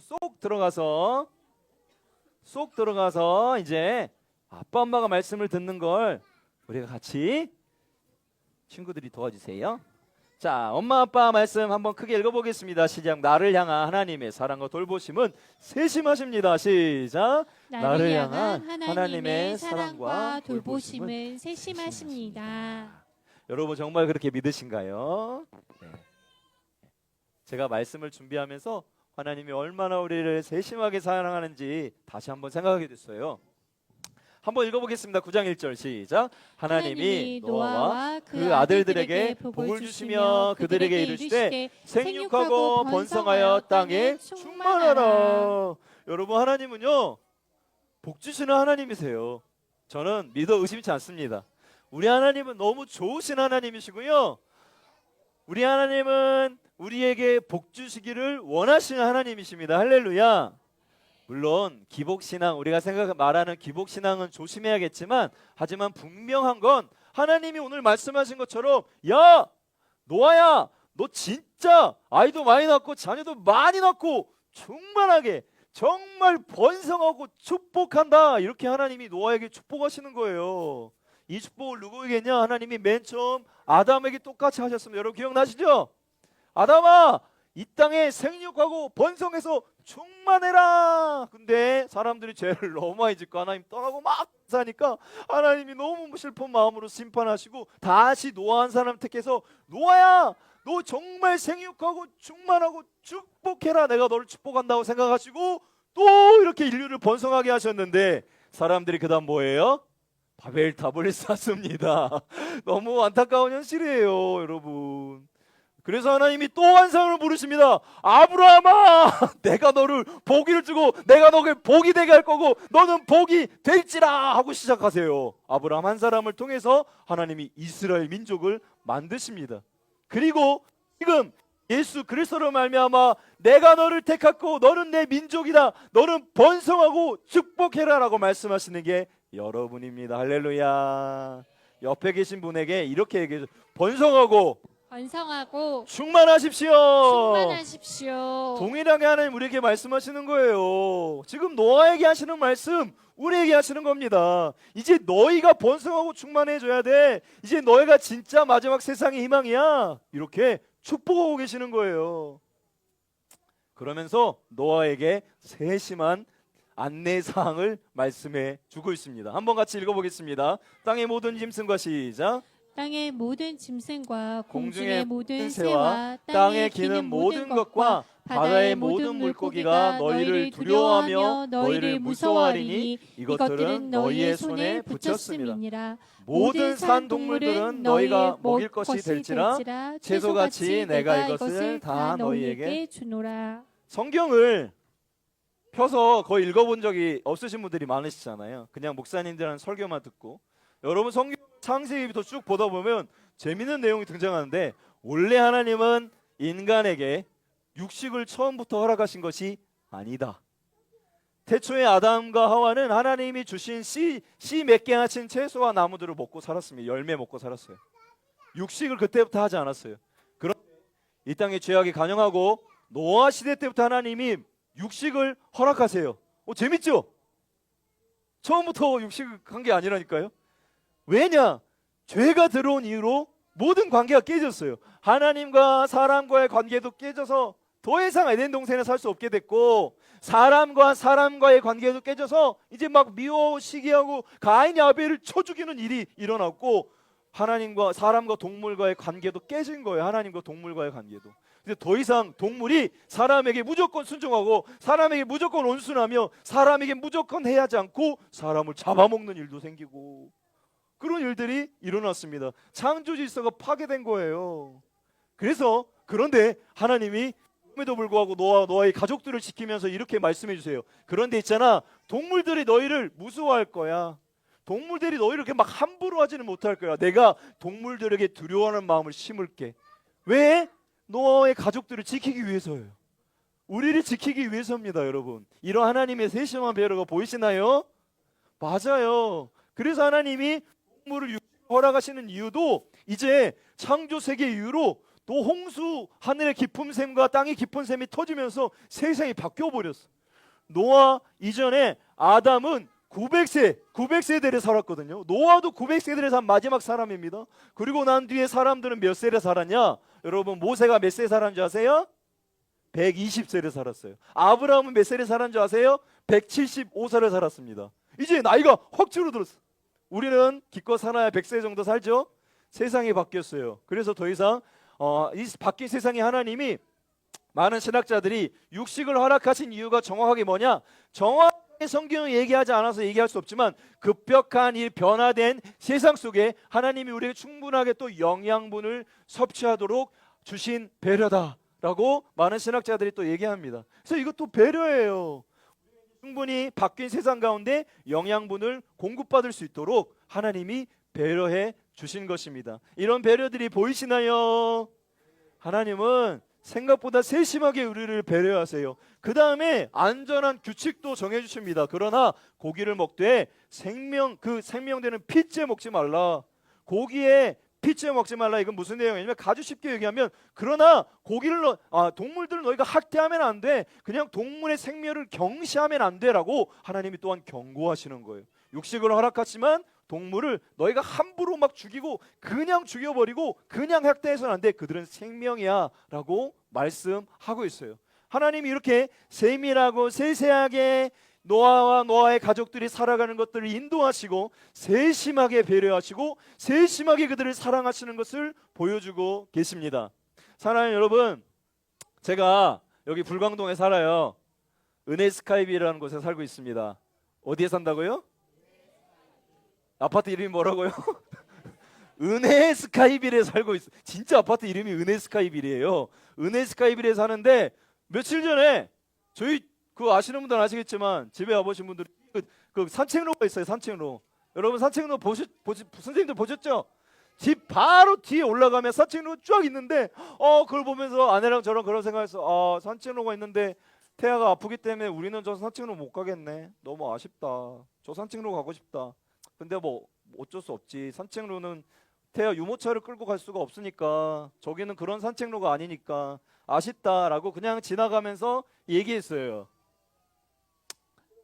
쏙 들어가서 이제 아빠 엄마가 말씀을 듣는 걸 우리가 같이 친구들이 도와주세요. 자, 엄마 아빠 말씀 한번 크게 읽어보겠습니다. 시작. 나를 향한 하나님의 사랑과 돌보심은 세심하십니다. 시작. 나를 향한 하나님의 사랑과 돌보심은 세심하십니다. 여러분 정말 그렇게 믿으신가요? 네. 제가 말씀을 준비하면서 하나님이 얼마나 우리를 세심하게 사랑하는지 다시 한번 생각하게 됐어요. 한번 읽어보겠습니다. 9장 1절 시작. 하나님이 노아와 그 아들들에게 복을 주시며 그들에게 이르시되 생육하고 번성하여 땅에 충만하라. 여러분 하나님은요 복 주시는 하나님이세요. 저는 믿어 의심치 않습니다. 우리 하나님은 너무 좋으신 하나님이시고요. 우리 하나님은 우리에게 복 주시기를 원하시는 하나님이십니다. 할렐루야. 물론 기복신앙, 우리가 말하는 기복신앙은 조심해야겠지만 하지만 분명한 건 하나님이 오늘 말씀하신 것처럼 야 노아야 너 진짜 아이도 많이 낳고 자녀도 많이 낳고 충만하게 정말 번성하고 축복한다 이렇게 하나님이 노아에게 축복하시는 거예요. 이 축복을 누구에게냐? 하나님이 맨 처음 아담에게 똑같이 하셨습니다. 여러분 기억나시죠? 아담아 이 땅에 생육하고 번성해서 충만해라. 근데 사람들이 죄를 너무 많이 짓고 하나님 떠나고 막 사니까 하나님이 너무 슬픈 마음으로 심판하시고 다시 노아 한 사람 택해서 노아야 너 정말 생육하고 충만하고 축복해라. 내가 너를 축복한다고 생각하시고 또 이렇게 인류를 번성하게 하셨는데 사람들이 그 다음 뭐예요? 바벨탑을 쌓습니다. 너무 안타까운 현실이에요 여러분. 그래서 하나님이 또 한 사람을 부르십니다. 아브라함아 내가 너를 복을 주고 내가 너를 복이 되게 할 거고 너는 복이 될지라 하고 시작하세요. 아브라함 한 사람을 통해서 하나님이 이스라엘 민족을 만드십니다. 그리고 지금 예수 그리스도로 말미암아 내가 너를 택했고 너는 내 민족이다. 너는 번성하고 축복해라 라고 말씀하시는 게 여러분입니다. 할렐루야. 옆에 계신 분에게 이렇게 얘기해서 번성하고 충만하십시오. 동일하게 하나님 우리에게 말씀하시는 거예요. 지금 노아에게 하시는 말씀 우리에게 하시는 겁니다. 이제 너희가 번성하고 충만해져야 돼. 이제 너희가 진짜 마지막 세상의 희망이야. 이렇게 축복하고 계시는 거예요. 그러면서 노아에게 세심한 안내사항을 말씀해 주고 있습니다. 한번 같이 읽어보겠습니다. 땅의 모든 짐승과 시작. 땅의 모든 짐승과 공중의 공중의 모든 새와 새와 땅에 기는 모든 것과 바다의 모든 물고기가 너희를 두려워하며 너희를 무서워하리니 이것들은 너희의 손에 붙였음이라. 모든 산 동물들은 너희가 먹일 것이 될지라 채소같이 내가 이것을 다 너희에게 주노라. 성경을 펴서 거의 읽어본 적이 없으신 분들이 많으시잖아요. 그냥 목사님들은 설교만 듣고. 여러분 성경 창세기부터 쭉 보다 보면 재미있는 내용이 등장하는데 원래 하나님은 인간에게 육식을 처음부터 허락하신 것이 아니다. 태초에 아담과 하와는 하나님이 주신 씨 몇 개나 친 채소와 나무들을 먹고 살았습니다. 열매 먹고 살았어요. 육식을 그때부터 하지 않았어요. 그런데 이 땅에 죄악이 간영하고 노아 시대 때부터 하나님이 육식을 허락하세요. 재밌죠? 처음부터 육식한 게 아니라니까요. 왜냐? 죄가 들어온 이후로 모든 관계가 깨졌어요. 하나님과 사람과의 관계도 깨져서 더 이상 에덴 동산에 살 수 없게 됐고 사람과 사람과의 관계도 깨져서 이제 막 미워 시기하고 가인이 아벨을 쳐 죽이는 일이 일어났고 하나님과 사람과 동물과의 관계도 깨진 거예요. 하나님과 동물과의 관계도. 근데 더 이상 동물이 사람에게 무조건 순종하고 사람에게 무조건 온순하며 사람에게 무조건 해하지 않고 사람을 잡아먹는 일도 생기고 그런 일들이 일어났습니다. 창조 질서가 파괴된 거예요. 그래서 그런데 하나님이 그럼에도 불구하고 노아의 가족들을 지키면서 이렇게 말씀해 주세요. 그런데 있잖아 동물들이 너희를 무서워할 거야. 동물들이 너희를 이렇게 막 함부로 하지는 못할 거야. 내가 동물들에게 두려워하는 마음을 심을게. 왜? 노아의 가족들을 지키기 위해서예요. 우리를 지키기 위해서입니다. 여러분 이런 하나님의 세심한 배려가 보이시나요? 맞아요. 그래서 하나님이 동물을 허락하시는 이유도 이제 창조 세계 이후로 또 홍수, 하늘의 깊은 샘과 땅의 깊은 샘이 터지면서 세상이 바뀌어 버렸어. 노아 이전에 아담은 900세대를 살았거든요. 노아도 900세대를 산 마지막 사람입니다. 그리고 난 뒤에 사람들은 몇 세를 살았냐? 여러분, 모세가 몇 세 살았는 줄 아세요? 120세를 살았어요. 아브라함은 몇 세를 살았는 줄 아세요? 175세를 살았습니다. 이제 나이가 확 줄어들었어. 우리는 기껏 살아야 100세 정도 살죠. 세상이 바뀌었어요. 그래서 더 이상 이 바뀐 세상에 하나님이, 많은 신학자들이 육식을 허락하신 이유가 정확하게 뭐냐? 정확하게 성경은 얘기하지 않아서 얘기할 수 없지만, 급격한 이 변화된 세상 속에 하나님이 우리에게 충분하게 또 영양분을 섭취하도록 주신 배려다라고 많은 신학자들이 또 얘기합니다. 그래서 이것도 배려예요. 충분히 바뀐 세상 가운데 영양분을 공급받을 수 있도록 하나님이 배려해 주신 것입니다. 이런 배려들이 보이시나요? 하나님은 생각보다 세심하게 우리를 배려하세요. 그 다음에 안전한 규칙도 정해주십니다. 그러나 고기를 먹되 그 생명되는 피째 먹지 말라. 고기에 피째 먹지 말라. 이건 무슨 내용이냐면, 아주 쉽게 얘기하면, 그러나 동물들을 너희가 학대하면 안 돼. 그냥 동물의 생명을 경시하면 안 돼라고 하나님이 또한 경고하시는 거예요. 육식을 허락하지만 동물을 너희가 함부로 막 죽이고 그냥 죽여버리고 그냥 학대해서는 안 돼. 그들은 생명이야 라고 말씀하고 있어요. 하나님이 이렇게 세밀하고 세세하게 노아와 노아의 가족들이 살아가는 것들을 인도하시고 세심하게 배려하시고 세심하게 그들을 사랑하시는 것을 보여주고 계십니다. 사랑하는 여러분, 제가 여기 불광동에 살아요. 은혜스카이비라는 곳에 살고 있습니다. 어디에 산다고요? 아파트 이름이 뭐라고요? 은혜 스카이빌에 살고 있어. 진짜 아파트 이름이 은혜 스카이빌이에요. 은혜 스카이빌에 사는데, 며칠 전에 저희 아시는 분들은 아시겠지만 집에 와보신 분들 그 산책로가 있어요. 산책로. 여러분, 산책로 선생님들 보셨죠? 집 바로 뒤에 올라가면 산책로 쫙 있는데, 그걸 보면서 아내랑 저랑 그런 생각했어. 산책로가 있는데 태아가 아프기 때문에 우리는 저 산책로 못 가겠네. 너무 아쉽다. 저 산책로 가고 싶다. 근데 뭐 어쩔 수 없지. 산책로는 태아 유모차를 끌고 갈 수가 없으니까, 저기는 그런 산책로가 아니니까 아쉽다라고 그냥 지나가면서 얘기했어요.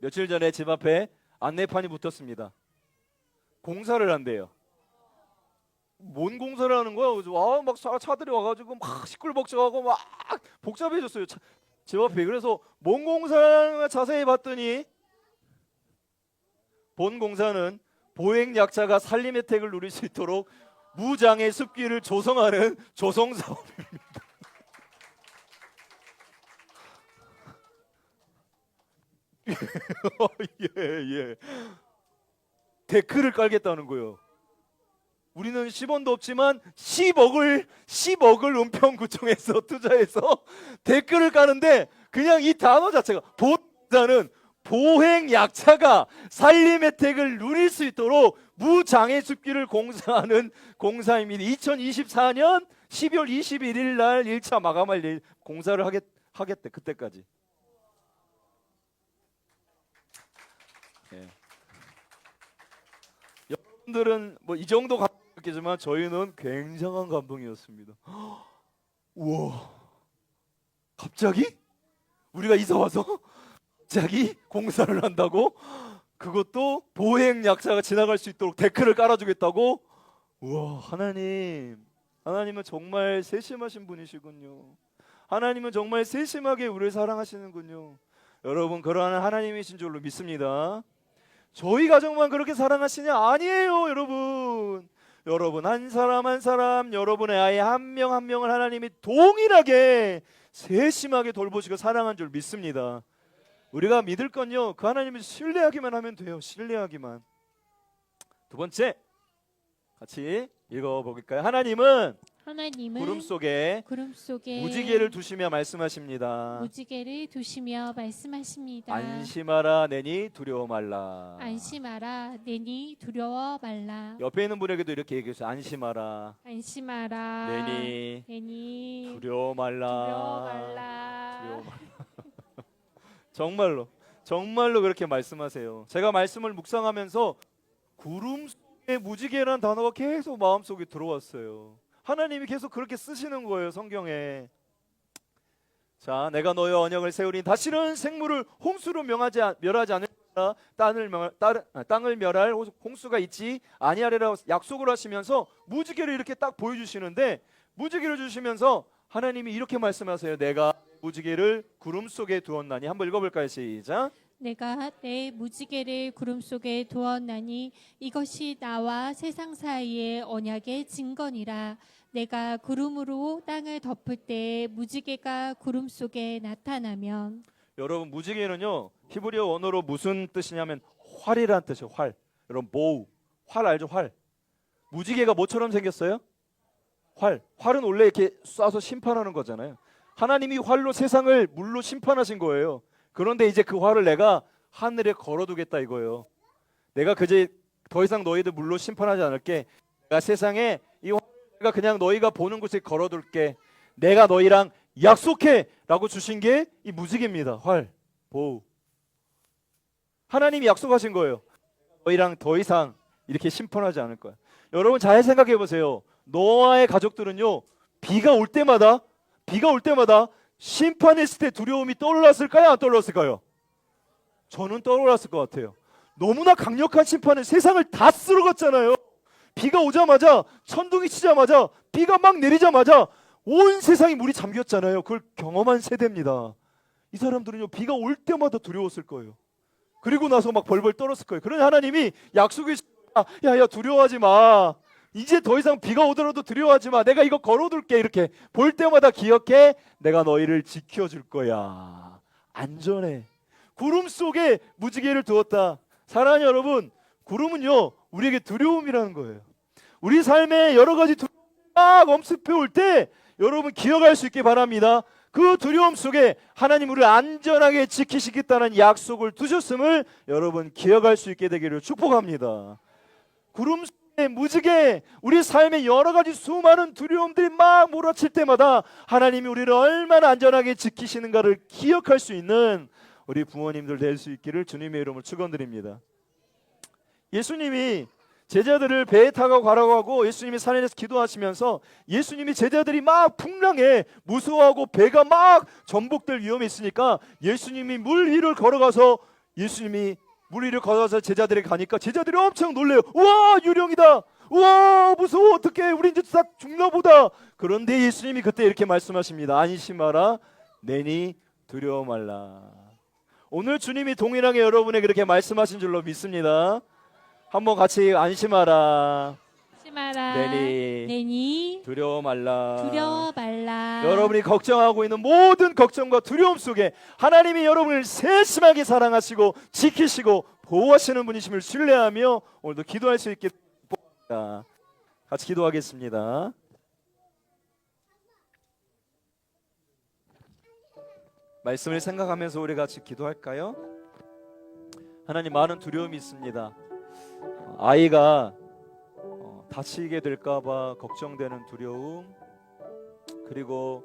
며칠 전에 집 앞에 안내판이 붙었습니다. 공사를 한대요. 뭔 공사를 하는 거야? 막 차들이 와가지고 막 시끌벅적하고 막 복잡해졌어요. 집 앞에. 그래서 뭔 공사를 자세히 봤더니, 본 공사는 보행약자가 살림 혜택을 누릴 수 있도록 무장애 숲길을 조성하는 조성사업입니다. 예. 데크를 깔겠다는 거예요. 우리는 10원도 없지만 10억을 은평구청에서 투자해서 데크를 까는데, 그냥 이 단어 자체가, 보장은 보행약자가 살림 혜택을 누릴 수 있도록 무장애 숲길을 공사하는 공사입니다. 2024년 12월 21일 날 1차 마감할 공사를 하겠대. 그때까지. 예. 여러분들은 뭐 이 정도 감동이었겠지만 저희는 굉장한 감동이었습니다. 우와, 갑자기 우리가 이사 와서 갑자기 공사를 한다고? 그것도 보행약자가 지나갈 수 있도록 데크를 깔아주겠다고? 우와, 하나님은 정말 세심하신 분이시군요. 하나님은 정말 세심하게 우리를 사랑하시는군요. 여러분, 그러한 하나님이신 줄로 믿습니다. 저희 가정만 그렇게 사랑하시냐? 아니에요, 여러분. 여러분 한 사람 한 사람, 여러분의 아이 한 명 한 명을 하나님이 동일하게 세심하게 돌보시고 사랑한 줄 믿습니다. 우리가 믿을 건요, 그 하나님을 신뢰하기만 하면 돼요. 신뢰하기만. 두 번째, 같이 읽어볼까요? 하나님은 구름 속에 무지개를 두시며 말씀하십니다. 안심하라 내니 두려워 말라. 안심하라 내니 두려워 말라. 옆에 있는 분에게도 이렇게 얘기해주세요. 안심하라 내니 두려워 말라. 정말로 그렇게 말씀하세요. 제가 말씀을 묵상하면서 구름 속에 무지개라는 단어가 계속 마음속에 들어왔어요. 하나님이 계속 그렇게 쓰시는 거예요, 성경에. 자, 내가 너의 언약을 세우리니 다시는 생물을 홍수로 멸하지 않을 거라. 땅을 멸할 홍수가 있지 아니하리라고 약속을 하시면서 무지개를 이렇게 딱 보여주시는데, 무지개를 주시면서 하나님이 이렇게 말씀하세요. 내가 무지개를 구름 속에 두었나니. 한번 읽어볼까요? 시작. 내가 내 무지개를 구름 속에 두었나니 이것이 나와 세상 사이의 언약의 증거니라. 내가 구름으로 땅을 덮을 때 무지개가 구름 속에 나타나면. 여러분, 무지개는요 히브리어 원어로 무슨 뜻이냐면 활이란 뜻이에요. 활. 여러분, 보우, 활 알죠? 활. 무지개가 뭐처럼 생겼어요? 활. 활은 원래 이렇게 쏴서 심판하는 거잖아요. 하나님이 활로 세상을 물로 심판하신 거예요. 그런데 이제 그 활을 내가 하늘에 걸어두겠다 이거예요. 내가 그제 더 이상 너희들 물로 심판하지 않을게. 내가 세상에 이 활을 내가 그냥 너희가 보는 곳에 걸어둘게. 내가 너희랑 약속해 라고 주신 게 이 무지개입니다. 활, 보우. 하나님이 약속하신 거예요. 너희랑 더 이상 이렇게 심판하지 않을 거야. 여러분, 잘 생각해 보세요. 노아의 가족들은요, 비가 올 때마다 심판했을 때 두려움이 떠올랐을까요? 안 떠올랐을까요? 저는 떠올랐을 것 같아요. 너무나 강력한 심판은 세상을 다 쓸어갔잖아요. 비가 오자마자, 천둥이 치자마자, 비가 막 내리자마자 온 세상이 물이 잠겼잖아요. 그걸 경험한 세대입니다. 이 사람들은요, 비가 올 때마다 두려웠을 거예요. 그리고 나서 막 벌벌 떨었을 거예요. 그러니 하나님이 약속이, 야 두려워하지 마. 이제 더 이상 비가 오더라도 두려워하지 마. 내가 이거 걸어둘게. 이렇게 볼 때마다 기억해. 내가 너희를 지켜줄 거야. 안전해. 구름 속에 무지개를 두었다. 사랑하는 여러분, 구름은요 우리에게 두려움이라는 거예요. 우리 삶에 여러 가지 두려움이 막 엄습해 올 때 여러분 기억할 수 있기 바랍니다. 그 두려움 속에 하나님 우리를 안전하게 지키시겠다는 약속을 두셨음을 여러분 기억할 수 있게 되기를 축복합니다. 구름 속에 무지개, 우리 삶에 여러 가지 수많은 두려움들이 막 몰아칠 때마다 하나님이 우리를 얼마나 안전하게 지키시는가를 기억할 수 있는 우리 부모님들 될 수 있기를 주님의 이름으로 축원드립니다. 예수님이 제자들을 배에 타고 가라고 하고 예수님이 산에서 기도하시면서 예수님이 제자들이 막 풍랑에 무서워하고 배가 막 전복될 위험이 있으니까 예수님이 물 위를 걸어가서 제자들에게 가니까 제자들이 엄청 놀래요. 우와, 유령이다. 우와, 무서워. 어떡해, 우리 이제 다 죽나 보다. 그런데 예수님이 그때 이렇게 말씀하십니다. 안심하라, 내니 두려워 말라. 오늘 주님이 동일하게 여러분에게 그렇게 말씀하신 줄로 믿습니다. 한번 같이 안심하라, 내니 두려워 말라. 여러분이 걱정하고 있는 모든 걱정과 두려움 속에 하나님이 여러분을 세심하게 사랑하시고 지키시고 보호하시는 분이심을 신뢰하며 오늘도 기도할 수 있게 바랍니다. 같이 기도하겠습니다. 말씀을 생각하면서 우리 같이 기도할까요? 하나님, 많은 두려움이 있습니다. 아이가 다치게 될까봐 걱정되는 두려움, 그리고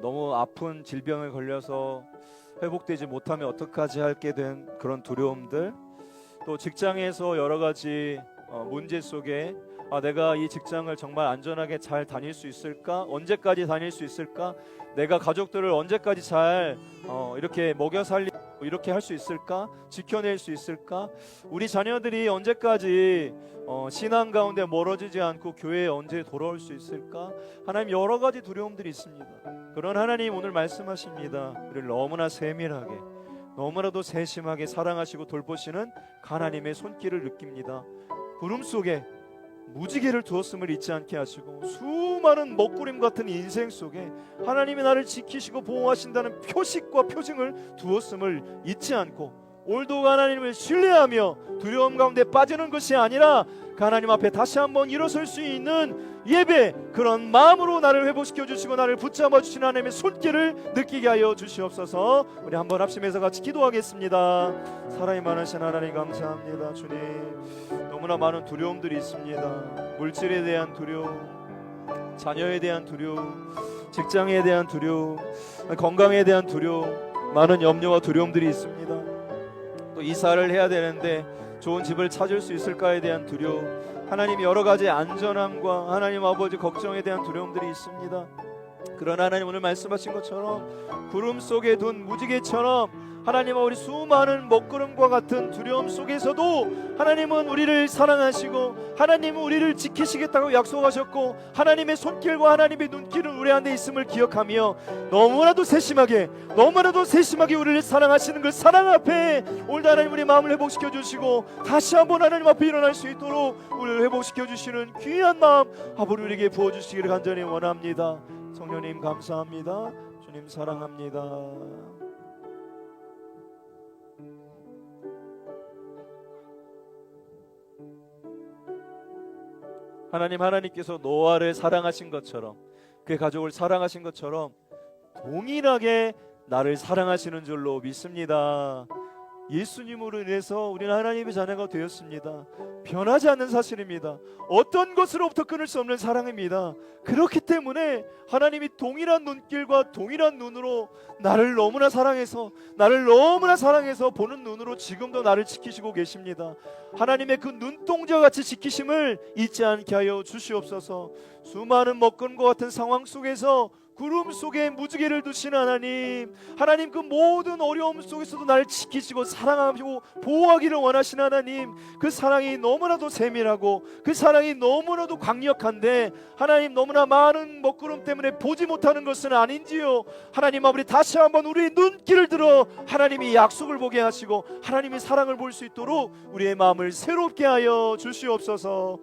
너무 아픈 질병에 걸려서 회복되지 못하면 어떡하지 할게 된 그런 두려움들, 또 직장에서 여러 가지 문제 속에 내가 이 직장을 정말 안전하게 잘 다닐 수 있을까? 언제까지 다닐 수 있을까? 내가 가족들을 언제까지 잘 이렇게 먹여 살리고 이렇게 할 수 있을까? 지켜낼 수 있을까? 우리 자녀들이 언제까지 신앙 가운데 멀어지지 않고 교회에 언제 돌아올 수 있을까? 하나님, 여러 가지 두려움들이 있습니다. 그런 하나님, 오늘 말씀하십니다. 우리를 너무나 세밀하게, 너무나도 세심하게 사랑하시고 돌보시는 하나님의 손길을 느낍니다. 구름 속에 무지개를 두었음을 잊지 않게 하시고 수많은 먹구름 같은 인생 속에 하나님이 나를 지키시고 보호하신다는 표식과 표징을 두었음을 잊지 않고 오늘도 하나님을 신뢰하며 두려움 가운데 빠지는 것이 아니라 하나님 앞에 다시 한번 일어설 수 있는 예배, 그런 마음으로 나를 회복시켜 주시고 나를 붙잡아 주시는 하나님의 손길을 느끼게 하여 주시옵소서. 우리 한번 합심해서 같이 기도하겠습니다. 사랑이 많으신 하나님, 감사합니다. 주님, 너무나 많은 두려움들이 있습니다. 물질에 대한 두려움, 자녀에 대한 두려움, 직장에 대한 두려움, 건강에 대한 두려움, 많은 염려와 두려움들이 있습니다. 또 이사를 해야 되는데 좋은 집을 찾을 수 있을까에 대한 두려움, 하나님 여러 가지 안전함과 하나님 아버지 걱정에 대한 두려움들이 있습니다. 그러나 하나님 오늘 말씀하신 것처럼 구름 속에 둔 무지개처럼 하나님 우리 수많은 먹구름과 같은 두려움 속에서도 하나님은 우리를 사랑하시고 하나님은 우리를 지키시겠다고 약속하셨고 하나님의 손길과 하나님의 눈길은 우리 안에 있음을 기억하며 너무나도 세심하게 우리를 사랑하시는 그 사랑 앞에 오늘도 하나님 우리 마음을 회복시켜 주시고 다시 한번 하나님 앞에 일어날 수 있도록 우리를 회복시켜 주시는 귀한 마음 아버지 우리에게 부어주시기를 간절히 원합니다. 성령님 감사합니다. 주님 사랑합니다. 하나님께서 노아를 사랑하신 것처럼 그의 가족을 사랑하신 것처럼 동일하게 나를 사랑하시는 줄로 믿습니다. 예수님으로 인해서 우리는 하나님의 자녀가 되었습니다. 변하지 않는 사실입니다. 어떤 것으로부터 끊을 수 없는 사랑입니다. 그렇기 때문에 하나님이 동일한 눈길과 동일한 눈으로 나를 너무나 사랑해서 보는 눈으로 지금도 나를 지키시고 계십니다. 하나님의 그 눈동자 같이 지키심을 잊지 않게 하여 주시옵소서. 수많은 먹구름과 같은 상황 속에서 구름 속에 무지개를 두시는 하나님 그 모든 어려움 속에서도 나를 지키시고 사랑하시고 보호하기를 원하시는 하나님, 그 사랑이 너무나도 세밀하고 그 사랑이 너무나도 강력한데 하나님 너무나 많은 먹구름 때문에 보지 못하는 것은 아닌지요. 하나님 아버지 다시 한번 우리의 눈길을 들어 하나님이 약속을 보게 하시고 하나님의 사랑을 볼 수 있도록 우리의 마음을 새롭게 하여 주시옵소서.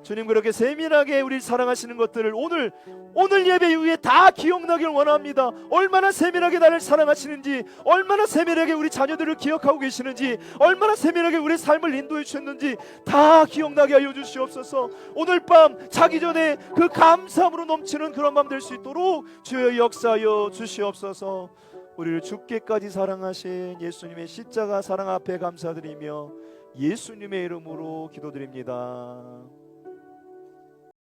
주님 그렇게 세밀하게 우리를 사랑하시는 것들을 오늘 예배 이후에 다 기억나길 원합니다. 얼마나 세밀하게 나를 사랑하시는지, 얼마나 세밀하게 우리 자녀들을 기억하고 계시는지, 얼마나 세밀하게 우리 삶을 인도해 주셨는지 다 기억나게 하여 주시옵소서. 오늘 밤 자기 전에 그 감사함으로 넘치는 그런 밤 될 수 있도록 주여 역사하여 주시옵소서. 우리를 죽게까지 사랑하신 예수님의 십자가 사랑 앞에 감사드리며 예수님의 이름으로 기도드립니다.